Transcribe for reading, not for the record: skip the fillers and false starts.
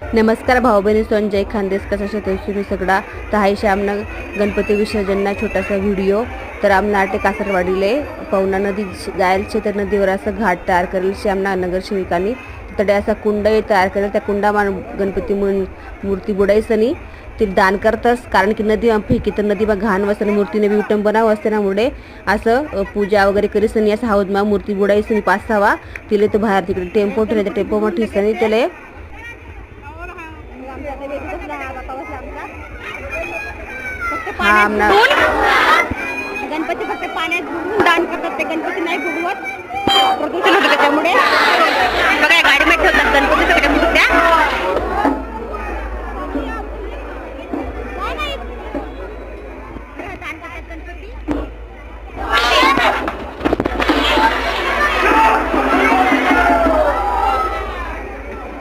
नमस्कार भाऊ बहिणी, संजय खानदेश कसा तुम्ही सगळा. तर हाय श्यामना गणपती विसर्जनना छोटासा व्हिडिओ. तर आमनाटे कासरवाडीले पवना नदी जायला तर नदीवर असं घाट तयार करेल श्यामना नगरसेविकांनी. तडे असा कुंड तयार करेल. त्या कुंडामा गणपती मूर्ती बुडायसनी ते दान करतस, कारण की नदी फेकी तर नदीमा घाण वसनी मूर्तीने बी विटंबना असतेनामुळे असं पूजा वगैरे करीसनी असं हौदमा मूर्ती बुडायसनी पासावा तिले तो बाहेर तिकडे टेम्पो ठेवले. त्या टेम्पो मध्ये ठेसनी त्याला गणपती फक्त पाण्यात बुडवून दान करतात. ते गणपती नाही बुडवत, प्रदूषण होतं त्याच्यामुळे. बघा गाडी मध्ये ठेवतात गणपती.